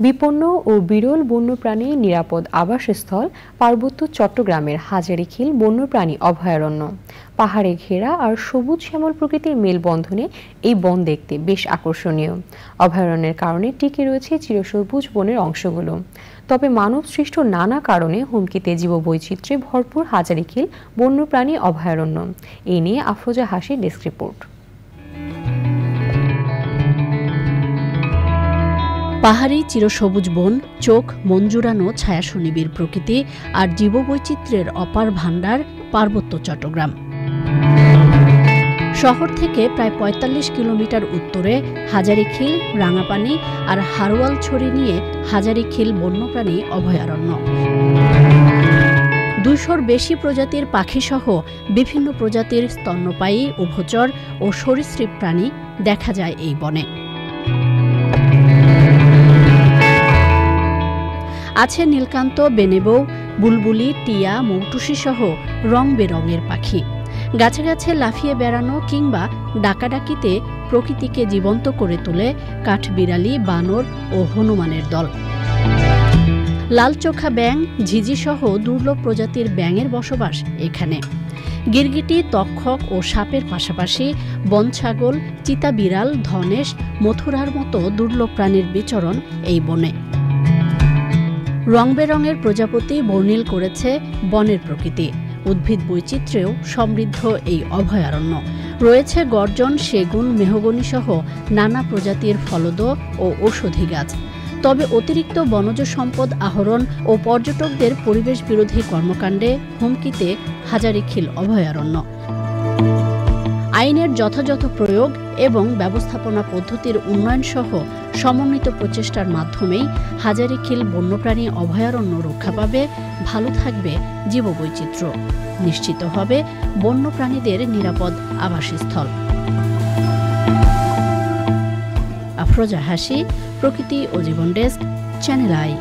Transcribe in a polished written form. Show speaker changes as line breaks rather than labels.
বিপন্ন ও বিরল বন্যপ্রাণী নিরাপদ আবাসস্থল পার্বত্য চট্টগ্রামের হাজারীখিল বন্যপ্রাণী অভয়ারণ্য। পাহাড়ে ঘেরা আর সবুজ শ্যামল প্রকৃতির মেলবন্ধনে এই বন দেখতে বেশ আকর্ষণীয়। অভয়ারণ্যের কারণে টিকে রয়েছে চিরসবুজ বনের অংশগুলো। তবে মানব সৃষ্ট নানা কারণে হুমকিতে জীববৈচিত্র্যে ভরপুর হাজারীখিল বন্যপ্রাণী অভয়ারণ্য। এই নিয়ে আফরোজা হাসির ডেস্ক রিপোর্ট।
পাহাড়ি চিরসবুজ বন, চোখ মন জুড়ানো ছায়া সুনিবিড় প্রকৃতি আর জীববৈচিত্র্যের অপার ভাণ্ডার পার্বত্য চট্টগ্রাম। শহর থেকে প্রায় ৪৫ কিলোমিটার উত্তরে হাজারীখিল, রাঙাপানি আর হারোয়ালছড়ি নিয়ে হাজারীখিল বন্যপ্রাণী অভয়ারণ্য। ২০০-র বেশি প্রজাতির পাখিসহ বিভিন্ন প্রজাতির স্তন্যপায়ী, উভচর ও সরীসৃপ প্রাণী দেখা যায় এই বনে। আছে নীলকান্ত, বেনেবৌ, বুলবুলি, টিয়া, মৌটুসি সহ রং বেরঙের পাখি। গাছে গাছে লাফিয়ে বেড়ানো কিংবা ডাকাডাকিতে প্রকৃতিকে জীবন্ত করে তোলে কাঠবিড়ালি, বানর ও হনুমানের দল। লাল চোখা ব্যাঙ, ঝিঝি সহ দুর্লভ প্রজাতির ব্যাঙের বসবাস এখানে। গিরগিটি, তক্ষক ও সাপের পাশাপাশি বনছাগল, চিতা বিড়াল, ধনেশ, মথুরার মতো দুর্লভ প্রাণীর বিচরণ এই বনে। রং বেরঙের প্রজাপতি বর্ণিল করেছে বনের প্রকৃতি। উদ্ভিদ বৈচিত্র্যেও সমৃদ্ধ এই অভয়ারণ্য। রয়েছে গর্জন, সেগুন, মেহগনি সহ নানা প্রজাতির ফলদ ও ঔষধি গাছ। তবে অতিরিক্ত বনজ সম্পদ আহরণ ও পর্যটকদের পরিবেশ বিরোধী কর্মকাণ্ডে হুমকিতে হাজারীখিল অভয়ারণ্য। আইনের যথাযথ প্রয়োগ এবং ব্যবস্থাপনা পদ্ধতির উন্নয়ন সহ সমন্বিত প্রচেষ্টার মাধ্যমেই হাজারীখিল বন্যপ্রাণী অভয়ারণ্য রক্ষা পাবে, ভালো থাকবে জীববৈচিত্র্য, নিশ্চিত হবে বন্যপ্রাণীদের নিরাপদ আবাসস্থল। আফরোজা হাসি, প্রকৃতি ও জীবন ডেস্ক, চ্যানেল আই।